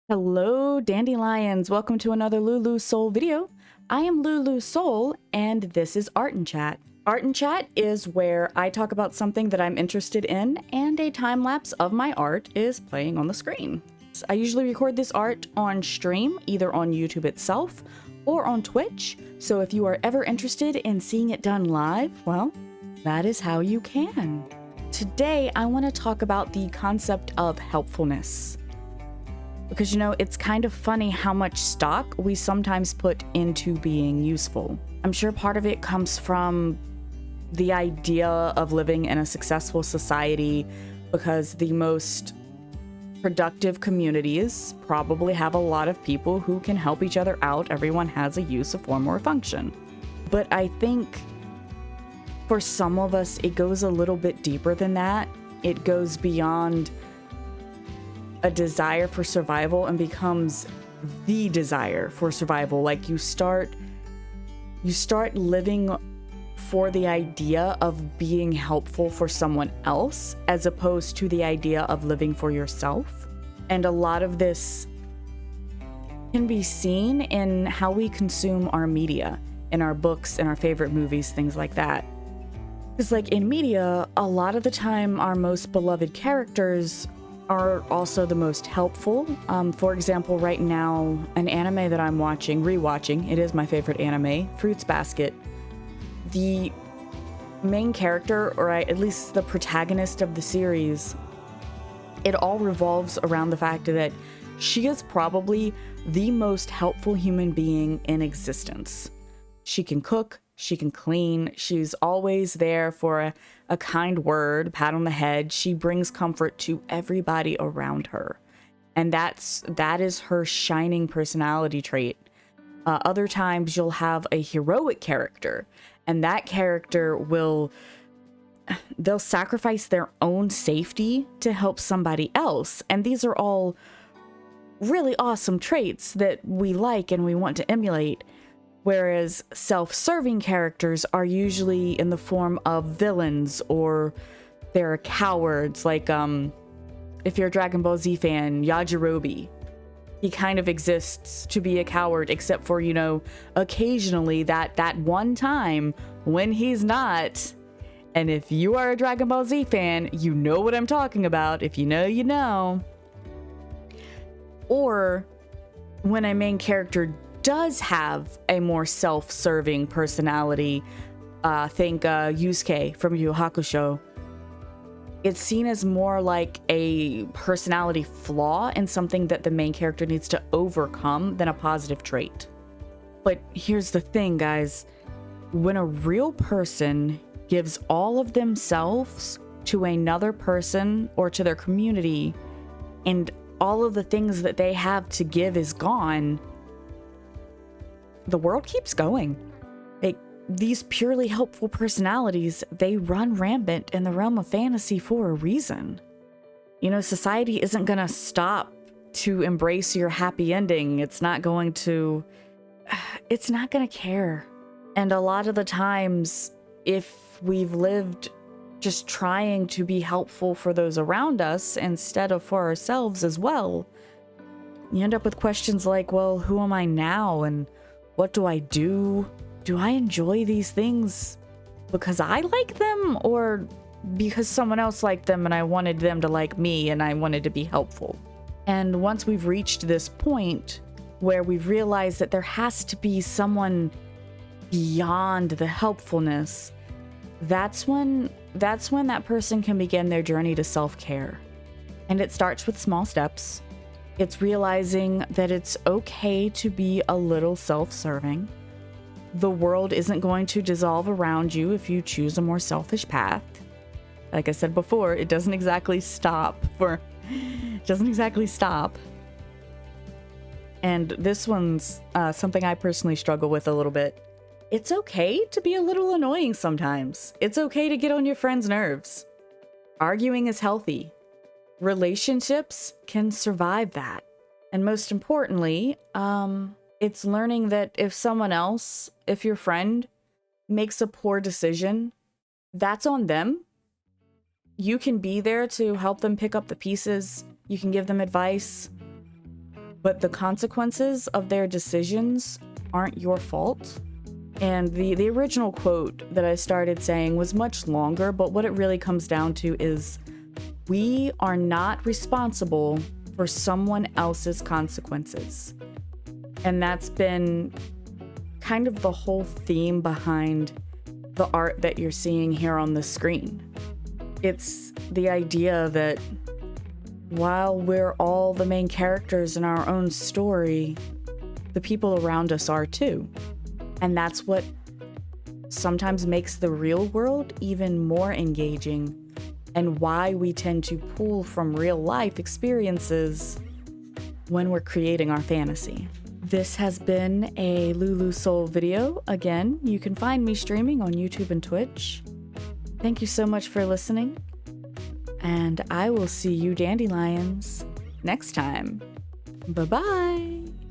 Hello, dandelions. Welcome to another Lulu Soul video. I am Lulu Soul, and this is Art and Chat. Art and Chat is where I talk about something that I'm interested in, and a time lapse of my art is playing on the screen. I usually record this art on stream, either on YouTube itself or on Twitch, so if you are ever interested in seeing it done live, well, that is how you can. Today, I want to talk about the concept of helpfulness. Because, you know, it's kind of funny how much stock we sometimes put into being useful. I'm sure part of it comes from the idea of living in a successful society, because the most productive communities probably have a lot of people who can help each other out. Everyone has a use, a form, or a function. But I think for some of us, it goes a little bit deeper than that. It goes beyond a desire for survival and becomes the desire for survival. Like you start living for the idea of being helpful for someone else as opposed to the idea of living for yourself. And a lot of this can be seen in how we consume our media, in our books, in our favorite movies, things like that. Because like in media, a lot of the time our most beloved characters are also the most helpful. For example, right now, an anime that I'm rewatching, it is my favorite anime, Fruits Basket. The main character, or at least the protagonist of the series, it all revolves around the fact that she is probably the most helpful human being in existence. She can cook, she can clean, she's always there for a kind word, pat on the head. She brings comfort to everybody around her. And that is her shining personality trait. Other times you'll have a heroic character, and that character they'll sacrifice their own safety to help somebody else. And these are all really awesome traits that we like and we want to emulate. Whereas self-serving characters are usually in the form of villains, or they're cowards. Like, if you're a Dragon Ball Z fan, Yajirobe, he kind of exists to be a coward, except for, you know, occasionally that one time when he's not. And if you are a Dragon Ball Z fan, you know what I'm talking about. If you know, you know. Or when a main character does have a more self-serving personality, think Yusuke from Yu Yu Hakusho, it's seen as more like a personality flaw and something that the main character needs to overcome than a positive trait. But here's the thing, guys. When a real person gives all of themselves to another person or to their community, and all of the things that they have to give is gone, the world keeps going. These purely helpful personalities, they run rampant in the realm of fantasy for a reason. You know, society isn't going to stop to embrace your happy ending. It's not going to care. And a lot of the times, if we've lived just trying to be helpful for those around us instead of for ourselves as well, you end up with questions like, well, who am I now? And what do I do? Do I enjoy these things because I like them, or because someone else liked them and I wanted them to like me and I wanted to be helpful? And once we've reached this point where we've realized that there has to be someone beyond the helpfulness, that's when that person can begin their journey to self-care. And it starts with small steps. It's realizing that it's okay to be a little self-serving. The world isn't going to dissolve around you if you choose a more selfish path. Like I said before, it doesn't exactly stop. And this one's something I personally struggle with a little bit. It's okay to be a little annoying sometimes. It's okay to get on your friends' nerves. Arguing is healthy. Relationships can survive that. And most importantly, it's learning that if your friend makes a poor decision, that's on them. You can be there to help them pick up the pieces. You can give them advice. but the consequences of their decisions aren't your fault. And the original quote that I started saying was much longer, but what it really comes down to is we are not responsible for someone else's consequences. And that's been kind of the whole theme behind the art that you're seeing here on the screen. It's the idea that while we're all the main characters in our own story, the people around us are too. And that's what sometimes makes the real world even more engaging, and why we tend to pull from real life experiences when we're creating our fantasy. This has been a Lulu Soul video. Again, you can find me streaming on YouTube and Twitch. Thank you so much for listening, and I will see you dandelions next time. Bye-bye!